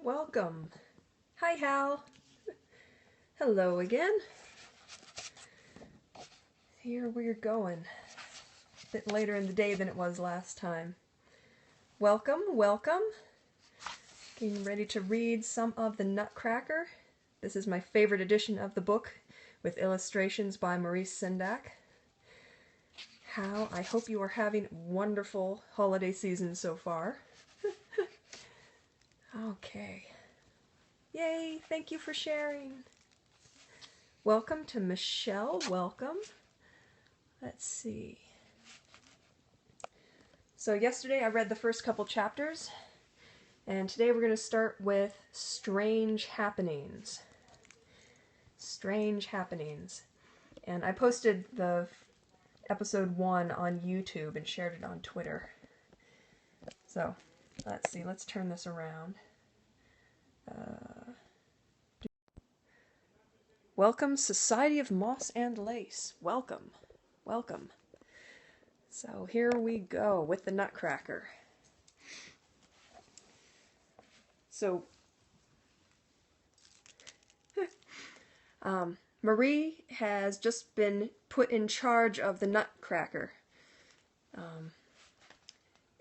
Welcome. Hi, Hal. Hello again. Here we're going. A bit later in the day than it was last time. Welcome, welcome. Getting ready to read some of the Nutcracker. This is my favorite edition of the book, with illustrations by Maurice Sendak. Hal, I hope you are having a wonderful holiday season so far. Okay. Yay, thank you for sharing. Welcome to Michelle, welcome. Let's see. So yesterday I read the first couple chapters, and today we're going to start with Strange Happenings. Strange Happenings. And I posted the episode 1 on YouTube and shared it on Twitter. So, let's see, let's turn this around. Welcome, Society of Moss and Lace. Welcome. Welcome. So here we go with the Nutcracker. So, Marie has just been put in charge of the Nutcracker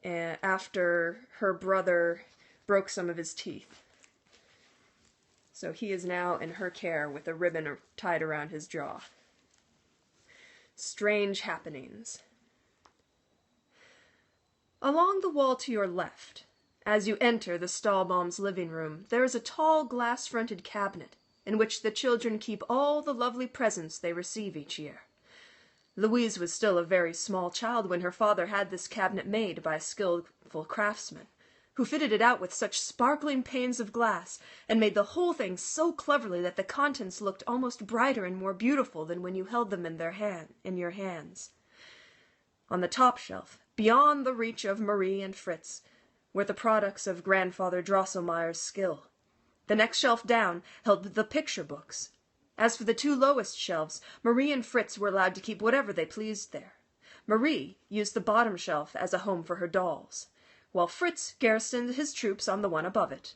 after her brother broke some of his teeth. So he is now in her care with a ribbon tied around his jaw. Strange Happenings. Along the wall to your left, as you enter the Stahlbaum's living room, there is a tall glass-fronted cabinet in which the children keep all the lovely presents they receive each year. Louise was still a very small child when her father had this cabinet made by a skillful craftsman, who fitted it out with such sparkling panes of glass, and made the whole thing so cleverly that the contents looked almost brighter and more beautiful than when you held them in your hands. On the top shelf, beyond the reach of Marie and Fritz, were the products of Grandfather Drosselmeyer's skill. The next shelf down held the picture books. As for the two lowest shelves, Marie and Fritz were allowed to keep whatever they pleased there. Marie used the bottom shelf as a home for her dolls, while Fritz garrisoned his troops on the one above it.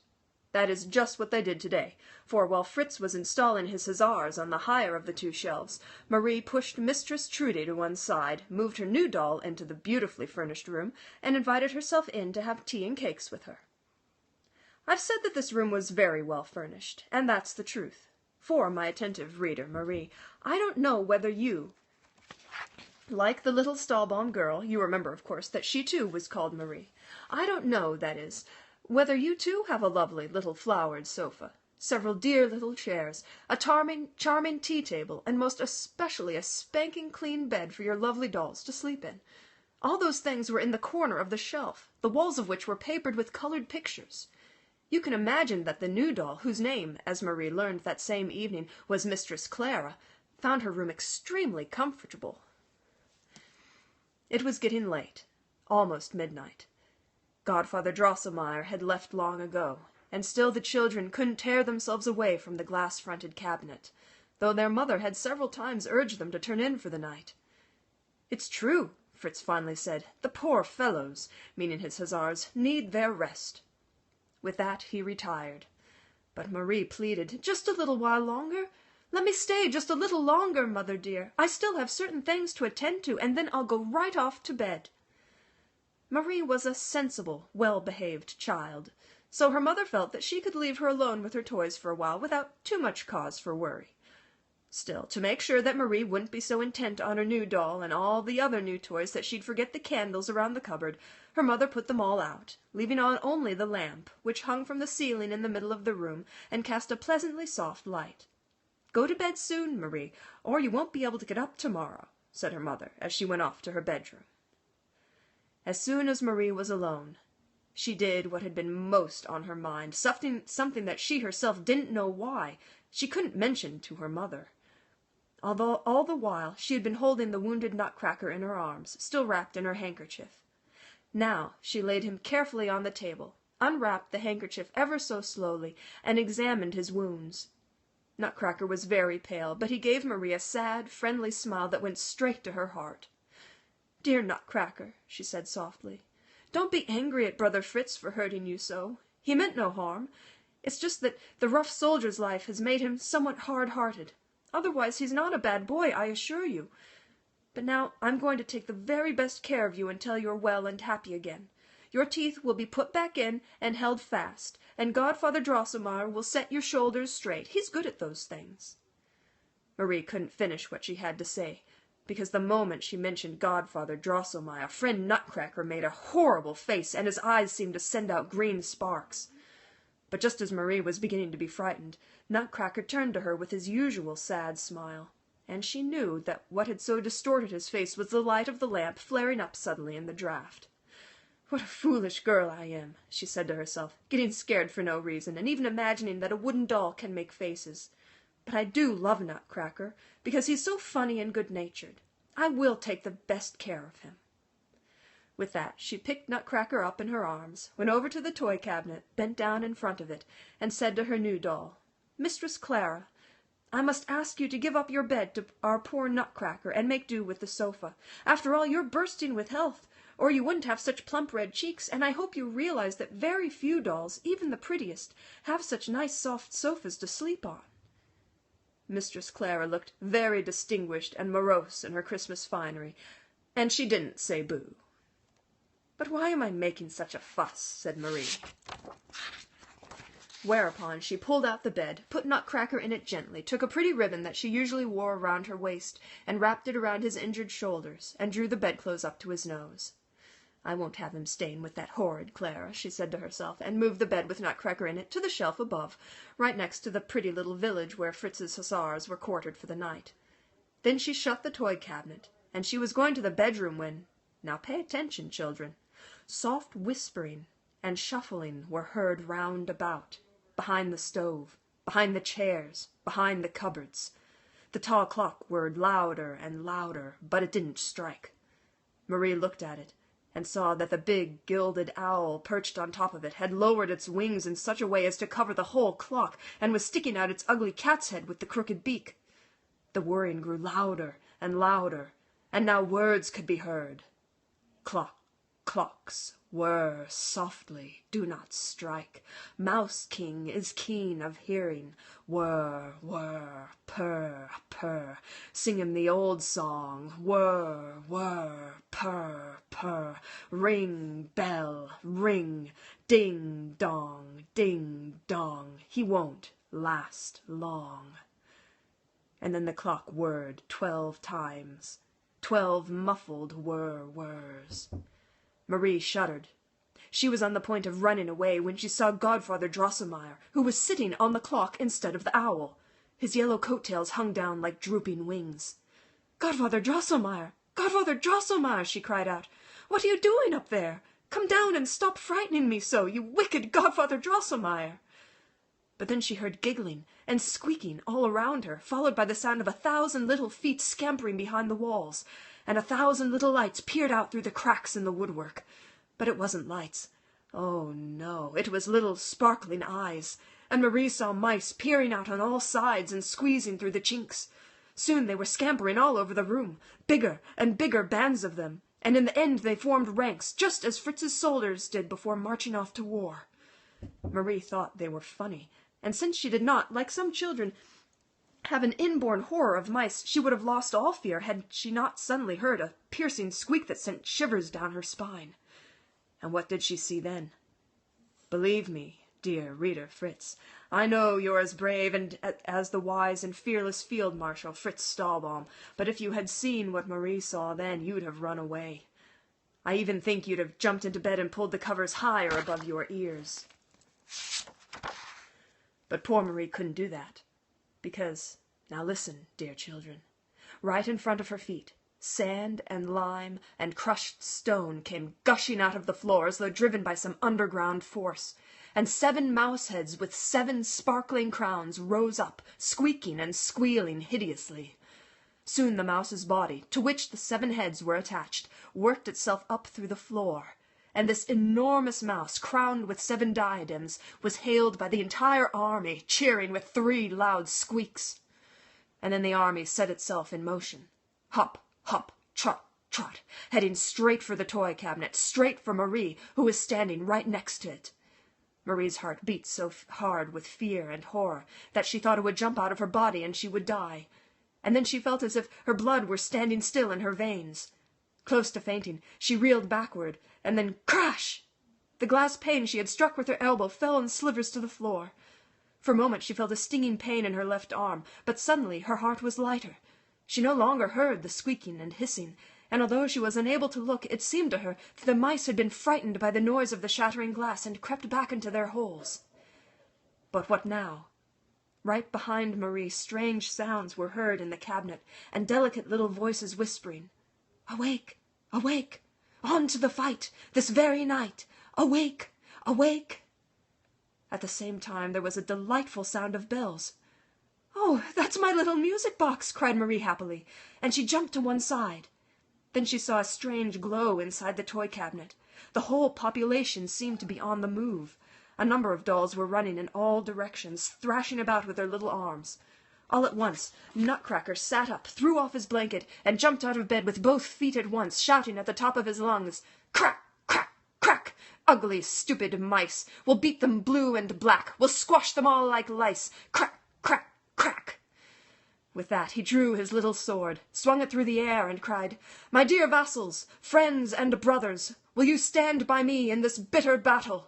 That is just what they did today, for while Fritz was installing his hussars on the higher of the two shelves, Marie pushed Mistress Trudy to one side, moved her new doll into the beautifully furnished room, and invited herself in to have tea and cakes with her. I've said that this room was very well furnished, and that's the truth. For, my attentive reader, Marie, I don't know whether you, like the little Stahlbaum girl, you remember, of course, that she too was called Marie. I don't know, that is, whether you too have a lovely little flowered sofa, several dear little chairs, a charming tea table, and most especially a spanking clean bed for your lovely dolls to sleep in. All those things were in the corner of the shelf, the walls of which were papered with colored pictures. You can imagine that the new doll, whose name, as Marie learned that same evening, was Mistress Clara, found her room extremely comfortable. It was getting late, almost midnight. Godfather Drosselmeyer had left long ago, and still the children couldn't tear themselves away from the glass-fronted cabinet, though their mother had several times urged them to turn in for the night. "It's true," Fritz finally said. "The poor fellows," meaning his hussars, "need their rest." With that he retired. But Marie pleaded, "Just a little while longer. Let me stay just a little longer, mother dear. I still have certain things to attend to, and then I'll go right off to bed." Marie was a sensible, well-behaved child, so her mother felt that she could leave her alone with her toys for a while without too much cause for worry. Still, to make sure that Marie wouldn't be so intent on her new doll and all the other new toys that she'd forget the candles around the cupboard, her mother put them all out, leaving on only the lamp, which hung from the ceiling in the middle of the room and cast a pleasantly soft light. "Go to bed soon, Marie, or you won't be able to get up tomorrow," said her mother as she went off to her bedroom. As soon as Marie was alone, she did what had been most on her mind, something that she herself didn't know why she couldn't mention to her mother. Although all the while she had been holding the wounded Nutcracker in her arms, still wrapped in her handkerchief. Now she laid him carefully on the table, unwrapped the handkerchief ever so slowly, and examined his wounds. Nutcracker was very pale, but he gave Marie a sad, friendly smile that went straight to her heart. "Dear Nutcracker," she said softly, "don't be angry at Brother Fritz for hurting you so. He meant no harm. It's just that the rough soldier's life has made him somewhat hard-hearted. Otherwise, he's not a bad boy, I assure you. But now I'm going to take the very best care of you until you're well and happy again. Your teeth will be put back in and held fast, and Godfather Drosselmeyer will set your shoulders straight. He's good at those things." Marie couldn't finish what she had to say, because the moment she mentioned Godfather Drosselmeyer, friend Nutcracker made a horrible face, and his eyes seemed to send out green sparks. But just as Marie was beginning to be frightened, Nutcracker turned to her with his usual sad smile, and she knew that what had so distorted his face was the light of the lamp flaring up suddenly in the draught. "What a foolish girl I am," she said to herself, "getting scared for no reason, and even imagining that a wooden doll can make faces. But I do love Nutcracker, because he's so funny and good-natured. I will take the best care of him." With that, she picked Nutcracker up in her arms, went over to the toy cabinet, bent down in front of it, and said to her new doll, "Mistress Clara, I must ask you to give up your bed to our poor Nutcracker and make do with the sofa. After all, you're bursting with health, or you wouldn't have such plump red cheeks, and I hope you realize that very few dolls, even the prettiest, have such nice soft sofas to sleep on." Mistress Clara looked very distinguished and morose in her Christmas finery, and she didn't say boo. "But why am I making such a fuss?" said Marie. Whereupon she pulled out the bed, put Nutcracker in it gently, took a pretty ribbon that she usually wore around her waist, and wrapped it around his injured shoulders, and drew the bedclothes up to his nose. "I won't have him staying with that horrid Clara," she said to herself, and moved the bed with Nutcracker in it to the shelf above, right next to the pretty little village where Fritz's hussars were quartered for the night. Then she shut the toy cabinet, and she was going to the bedroom when— now pay attention, children— soft whispering and shuffling were heard round about, behind the stove, behind the chairs, behind the cupboards. The tall clock whirred louder and louder, but it didn't strike. Marie looked at it, and saw that the big gilded owl perched on top of it had lowered its wings in such a way as to cover the whole clock, and was sticking out its ugly cat's head with the crooked beak. The whirring grew louder and louder, and now words could be heard. "Clock, clocks, whir softly, do not strike. Mouse King is keen of hearing. Whir, whir, purr, purr. Sing him the old song. Whir, whir, purr, purr. Ring, bell, ring. Ding, dong, ding, dong. He won't last long." And then the clock whirred 12 times. 12 muffled whir-whirs. Marie shuddered. She was on the point of running away when she saw Godfather Drosselmeyer, who was sitting on the clock instead of the owl. His yellow coat-tails hung down like drooping wings. "Godfather Drosselmeyer! Godfather Drosselmeyer!" she cried out. "What are you doing up there? Come down and stop frightening me so, you wicked Godfather Drosselmeyer!" But then she heard giggling and squeaking all around her, followed by the sound of 1,000 little feet scampering behind the walls, and 1,000 little lights peered out through the cracks in the woodwork. But it wasn't lights. Oh, no, it was little sparkling eyes, and Marie saw mice peering out on all sides and squeezing through the chinks. Soon they were scampering all over the room, bigger and bigger bands of them, and in the end they formed ranks, just as Fritz's soldiers did before marching off to war. Marie thought they were funny, and since she did not, like some children, have an inborn horror of mice, she would have lost all fear had she not suddenly heard a piercing squeak that sent shivers down her spine. And what did she see then? Believe me, dear reader Fritz, I know you're as brave and as the wise and fearless Field Marshal Fritz Stahlbaum, but if you had seen what Marie saw then, you'd have run away. I even think you'd have jumped into bed and pulled the covers higher above your ears. But poor Marie couldn't do that, because, now listen, dear children, right in front of her feet, sand and lime and crushed stone came gushing out of the floor as though driven by some underground force, and 7 mouse heads with 7 sparkling crowns rose up, squeaking and squealing hideously. Soon the mouse's body, to which the 7 heads were attached, worked itself up through the floor, and this enormous mouse, crowned with 7 diadems, was hailed by the entire army, cheering with 3 loud squeaks. And then the army set itself in motion. Hop, hop, trot, trot, heading straight for the toy cabinet, straight for Marie, who was standing right next to it. Marie's heart beat so hard with fear and horror that she thought it would jump out of her body and she would die. And then she felt as if her blood were standing still in her veins. Close to fainting, she reeled backward, and then crash! The glass pane she had struck with her elbow fell in slivers to the floor. For a moment she felt a stinging pain in her left arm, but suddenly her heart was lighter. She no longer heard the squeaking and hissing, and although she was unable to look, it seemed to her that the mice had been frightened by the noise of the shattering glass and crept back into their holes. But what now? Right behind Marie, strange sounds were heard in the cabinet, and delicate little voices whispering, "Awake! Awake! On to the fight! This very night! Awake! Awake!" At the same time there was a delightful sound of bells. "Oh, that's my little music box!" cried Marie happily, and she jumped to one side. Then she saw a strange glow inside the toy cabinet. The whole population seemed to be on the move. A number of dolls were running in all directions, thrashing about with their little arms. All at once, Nutcracker sat up, threw off his blanket, and jumped out of bed with both feet at once, shouting at the top of his lungs, "Crack! Crack! Crack! Ugly, stupid mice! We'll beat them blue and black! We'll squash them all like lice! Crack! Crack! Crack!" With that, he drew his little sword, swung it through the air, and cried, "My dear vassals, friends and brothers, will you stand by me in this bitter battle?"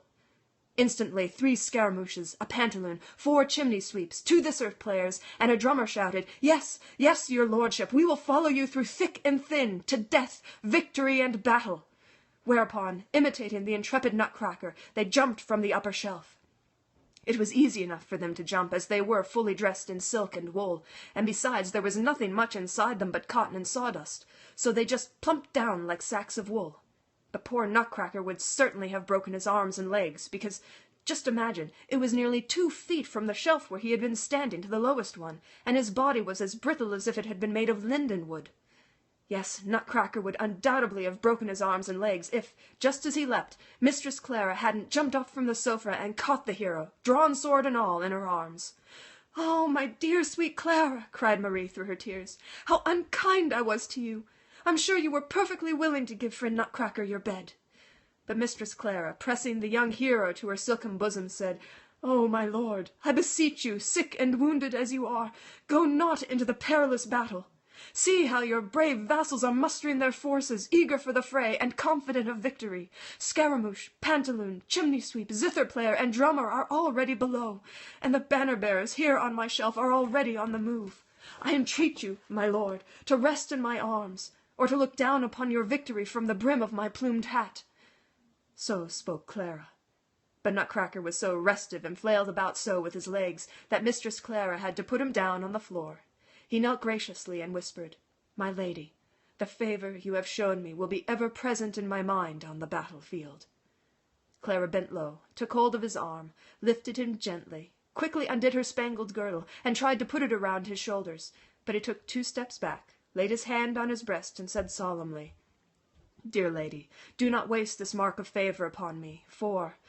Instantly 3 scaramouches, a pantaloon, 4 chimney-sweeps, 2 zither players, and a drummer shouted, "Yes, yes, your lordship, we will follow you through thick and thin, to death, victory, and battle." Whereupon, imitating the intrepid Nutcracker, they jumped from the upper shelf. It was easy enough for them to jump, as they were fully dressed in silk and wool, and besides there was nothing much inside them but cotton and sawdust, so they just plumped down like sacks of wool. But poor Nutcracker would certainly have broken his arms and legs, because, just imagine, it was nearly 2 feet from the shelf where he had been standing to the lowest one, and his body was as brittle as if it had been made of linden wood. Yes, Nutcracker would undoubtedly have broken his arms and legs if, just as he leapt, Mistress Clara hadn't jumped up from the sofa and caught the hero, drawn sword and all, in her arms. "Oh, my dear sweet Clara," cried Marie through her tears, "how unkind I was to you! I'm sure you were perfectly willing to give friend Nutcracker your bed." But Mistress Clara, pressing the young hero to her silken bosom, said, "Oh, my lord, I beseech you, sick and wounded as you are, go not into the perilous battle. See how your brave vassals are mustering their forces, eager for the fray, and confident of victory. Scaramouche, pantaloon, chimney-sweep, zither-player, and drummer are already below, and the banner-bearers here on my shelf are already on the move. I entreat you, my lord, to rest in my arms, or to look down upon your victory from the brim of my plumed hat." So spoke Clara. But Nutcracker was so restive and flailed about so with his legs that Mistress Clara had to put him down on the floor. He knelt graciously and whispered, "My lady, the favor you have shown me will be ever present in my mind on the battlefield." Clara bent low, took hold of his arm, lifted him gently, quickly undid her spangled girdle, and tried to put it around his shoulders, but he took 2 steps back, laid his hand on his breast, and said solemnly, "Dear lady, do not waste this mark of favor upon me, for—"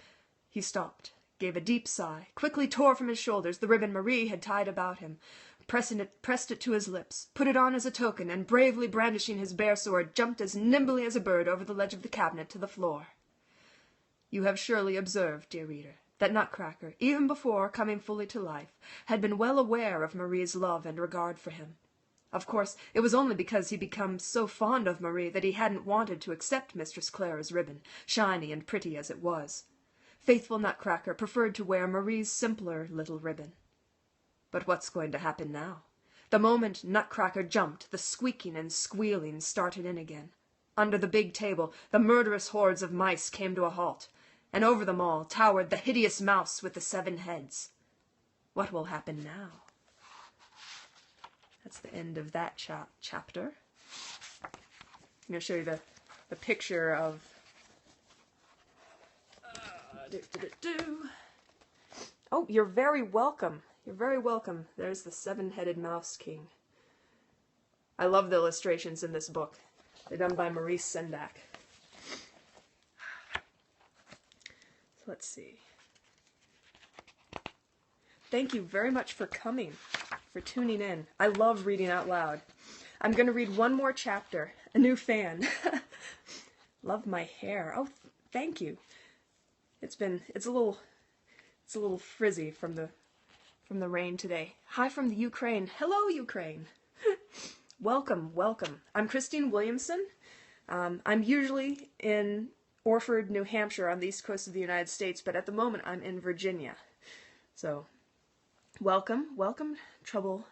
He stopped, gave a deep sigh, quickly tore from his shoulders the ribbon Marie had tied about him, pressed it to his lips, put it on as a token, and bravely brandishing his bare sword, jumped as nimbly as a bird over the ledge of the cabinet to the floor. You have surely observed, dear reader, that Nutcracker, even before coming fully to life, had been well aware of Marie's love and regard for him. Of course, it was only because he'd become so fond of Marie that he hadn't wanted to accept Mistress Clara's ribbon, shiny and pretty as it was. Faithful Nutcracker preferred to wear Marie's simpler little ribbon. But what's going to happen now? The moment Nutcracker jumped, the squeaking and squealing started in again. Under the big table, the murderous hordes of mice came to a halt, and over them all towered the hideous mouse with the 7 heads. What will happen now? That's the end of that chapter. I'm going to show you the picture of... Oh, you're very welcome. You're very welcome. There's the 7-headed Mouse King. I love the illustrations in this book. They're done by Maurice Sendak. So let's see. Thank you very much for coming, for tuning in. I love reading out loud. I'm going to read one more chapter. A new fan. Love my hair. Oh, thank you. It's a little It's a little frizzy from the rain today. Hi from the Ukraine. Hello, Ukraine. Welcome, welcome. I'm Christine Williamson. I'm usually in Orford, New Hampshire, on the east coast of the United States, but at the moment I'm in Virginia. So, welcome, welcome, Trouble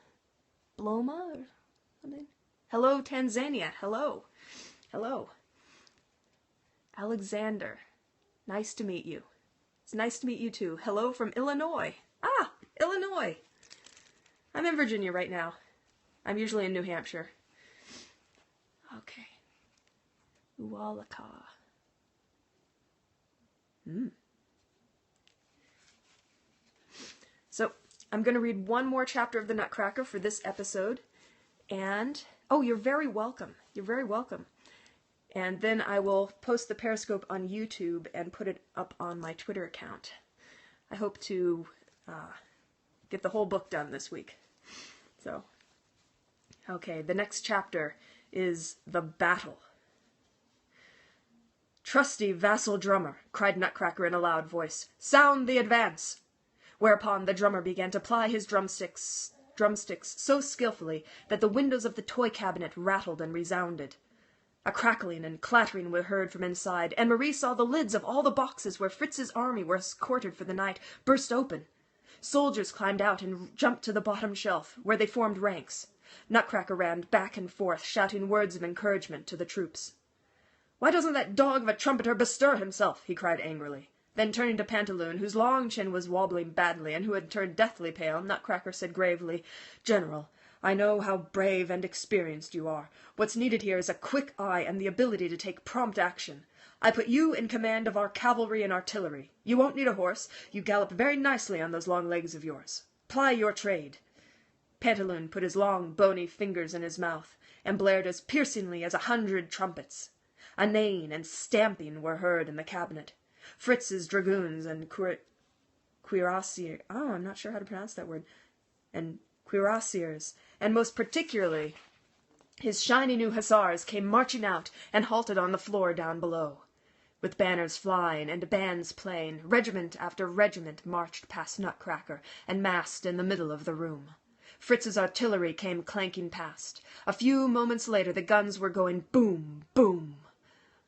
Bloma or something. Hello, Tanzania. Hello, hello. Alexander, nice to meet you. It's nice to meet you too. Hello from Illinois. Ah, Illinois. I'm in Virginia right now. I'm usually in New Hampshire. Okay. Uwalaka. So, I'm going to read one more chapter of the Nutcracker for this episode. And, oh, you're very welcome. You're very welcome. And then I will post the Periscope on YouTube and put it up on my Twitter account. I hope to get the whole book done this week. So, okay, the next chapter is The Battle. "Trusty vassal drummer," cried Nutcracker in a loud voice, "sound the advance!" Whereupon the drummer began to ply his drumsticks so skillfully that the windows of the toy cabinet rattled and resounded. A crackling and clattering were heard from inside, and Marie saw the lids of all the boxes where Fritz's army was quartered for the night burst open. Soldiers climbed out and jumped to the bottom shelf, where they formed ranks. Nutcracker ran back and forth, shouting words of encouragement to the troops. "Why doesn't that dog of a trumpeter bestir himself?" he cried angrily. Then turning to Pantaloon, whose long chin was wobbling badly and who had turned deathly pale, Nutcracker said gravely, "General, I know how brave and experienced you are. What's needed here is a quick eye and the ability to take prompt action. I put you in command of our cavalry and artillery. You won't need a horse. You gallop very nicely on those long legs of yours. Ply your trade." Pantaloon put his long, bony fingers in his mouth and blared as piercingly as 100 trumpets. A neighing and stamping were heard in the cabinet. Fritz's dragoons and cuirassiers, I'm not sure how to pronounce that word, and cuirassiers, and most particularly his shiny new hussars, came marching out and halted on the floor down below. With banners flying and bands playing, regiment after regiment marched past Nutcracker and massed in the middle of the room. Fritz's artillery came clanking past. A few moments later the guns were going boom, boom.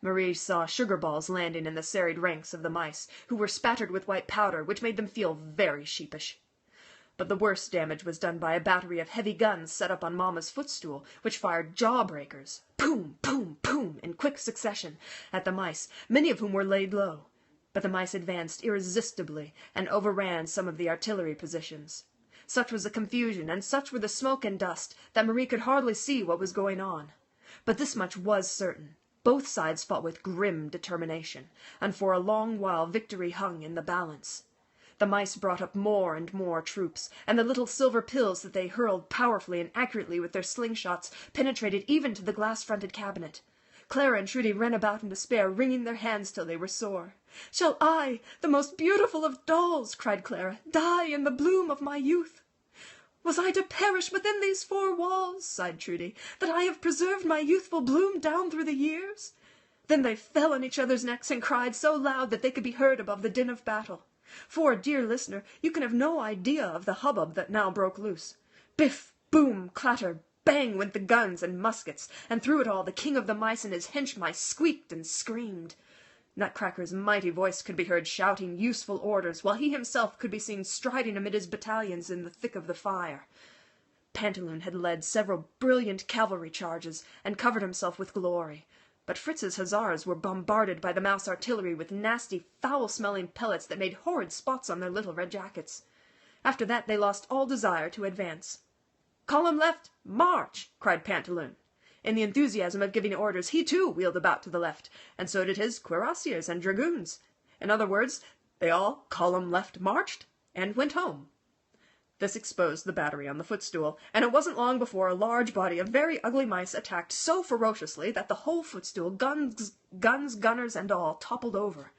Marie saw sugar balls landing in the serried ranks of the mice, who were spattered with white powder, which made them feel very sheepish. But the worst damage was done by a battery of heavy guns set up on Mamma's footstool, which fired jawbreakers, boom, boom, boom, in quick succession, at the mice, many of whom were laid low. But the mice advanced irresistibly and overran some of the artillery positions. Such was the confusion, and such were the smoke and dust, that Marie could hardly see what was going on. But this much was certain. Both sides fought with grim determination, and for a long while victory hung in the balance. The mice brought up more and more troops, and the little silver pills that they hurled powerfully and accurately with their slingshots penetrated even to the glass-fronted cabinet. Clara and Trudy ran about in despair, wringing their hands till they were sore. "Shall I, the most beautiful of dolls," cried Clara, "die in the bloom of my youth?" "Was I to perish within these 4 walls," sighed Trudy, "that I have preserved my youthful bloom down through the years?" Then they fell on each other's necks and cried so loud that they could be heard above the din of battle. For, dear listener, you can have no idea of the hubbub that now broke loose. Biff, boom, clatter, bang went the guns and muskets, and through it all the king of the mice and his hench mice squeaked and screamed. Nutcracker's mighty voice could be heard shouting useful orders, while he himself could be seen striding amid his battalions in the thick of the fire. Pantaloon had led several brilliant cavalry charges, and covered himself with glory. But Fritz's hussars were bombarded by the mouse artillery with nasty, foul-smelling pellets that made horrid spots on their little red jackets. After that they lost all desire to advance. "Column left, march!" cried Pantaloon. In the enthusiasm of giving orders, he too wheeled about to the left, and so did his cuirassiers and dragoons. In other words, they all column left marched and went home. This exposed the battery on the footstool, and it wasn't long before a large body of very ugly mice attacked so ferociously that the whole footstool, guns, gunners, and all, toppled over.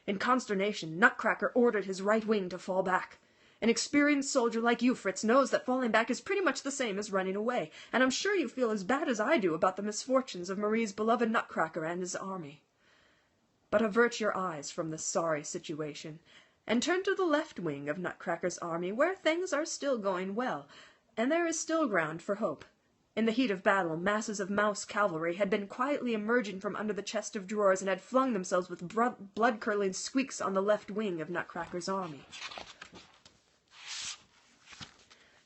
In consternation, Nutcracker ordered his right wing to fall back. An experienced soldier like you, Fritz, knows that falling back is pretty much the same as running away, and I'm sure you feel as bad as I do about the misfortunes of Marie's beloved Nutcracker and his army. But avert your eyes from this sorry situation, and turn to the left wing of Nutcracker's army, where things are still going well, and there is still ground for hope. In the heat of battle, masses of mouse cavalry had been quietly emerging from under the chest of drawers and had flung themselves with blood-curdling squeaks on the left wing of Nutcracker's army.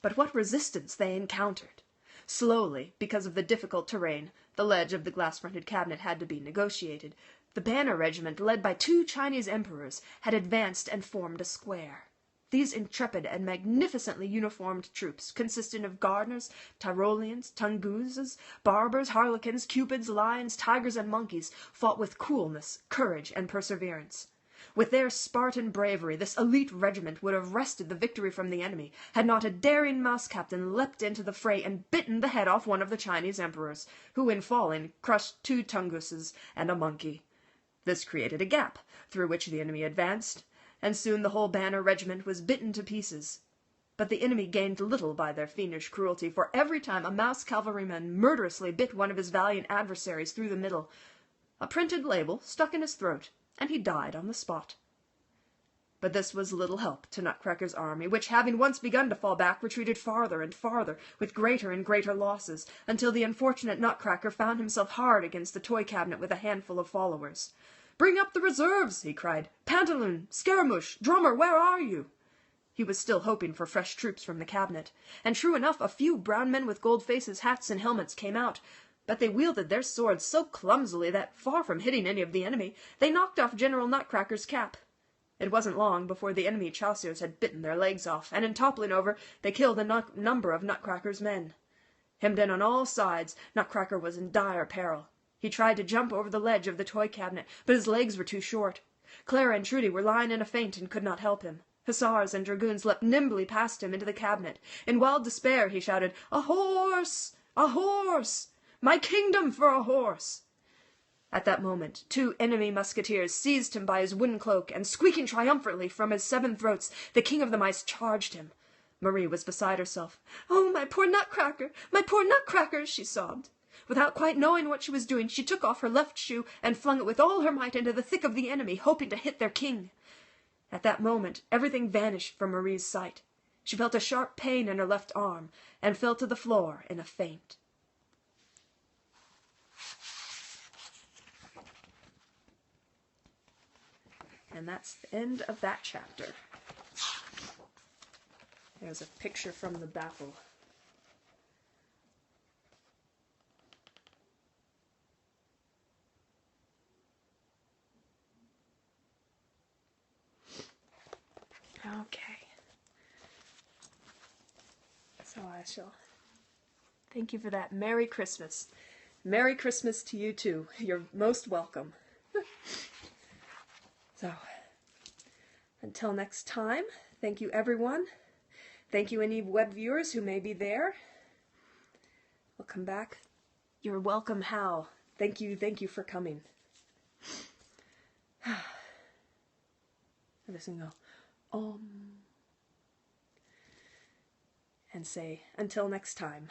But what resistance they encountered! Slowly, because of the difficult terrain, the ledge of the glass-fronted cabinet had to be negotiated. The banner regiment, led by 2 Chinese emperors, had advanced and formed a square. These intrepid and magnificently uniformed troops, consisting of gardeners, Tyroleans, Tunguses, barbers, harlequins, cupids, lions, tigers, and monkeys, fought with coolness, courage, and perseverance. With their Spartan bravery, this elite regiment would have wrested the victory from the enemy, had not a daring mouse captain leapt into the fray and bitten the head off one of the Chinese emperors, who in falling crushed 2 Tunguses and a monkey. This created a gap, through which the enemy advanced, and soon the whole banner regiment was bitten to pieces. But the enemy gained little by their fiendish cruelty, for every time a mouse cavalryman murderously bit one of his valiant adversaries through the middle, a printed label stuck in his throat, and he died on the spot. But this was little help to Nutcracker's army, which, having once begun to fall back, retreated farther and farther, with greater and greater losses, until the unfortunate Nutcracker found himself hard against the toy cabinet with a handful of followers. "Bring up the reserves!" he cried. "Pantaloon! Scaramouche! Drummer, where are you?" He was still hoping for fresh troops from the cabinet, and true enough, a few brown men with gold faces, hats, and helmets came out, but they wielded their swords so clumsily that, far from hitting any of the enemy, they knocked off General Nutcracker's cap. It wasn't long before the enemy chasseurs had bitten their legs off, and in toppling over, they killed a number of Nutcracker's men. Hemmed in on all sides, Nutcracker was in dire peril. He tried to jump over the ledge of the toy cabinet, but his legs were too short. Clara and Trudy were lying in a faint and could not help him. Hussars and dragoons leapt nimbly past him into the cabinet. In wild despair he shouted, "A horse! A horse! My kingdom for a horse!" At that moment 2 enemy musketeers seized him by his wooden cloak, and squeaking triumphantly from his 7 throats, the king of the mice charged him. Marie was beside herself. "Oh, my poor Nutcracker! My poor Nutcracker!" she sobbed. Without quite knowing what she was doing, she took off her left shoe and flung it with all her might into the thick of the enemy, hoping to hit their king. At that moment, everything vanished from Marie's sight. She felt a sharp pain in her left arm, and fell to the floor in a faint. And that's the end of that chapter. There's a picture from the battle. Okay. So I shall thank you for that. Merry Christmas. Merry Christmas to you too. You're most welcome. So, until next time, thank you everyone. Thank you any web viewers who may be there. We'll come back. You're welcome, Hal. Thank you for coming. I'm just gonna go, and say, until next time.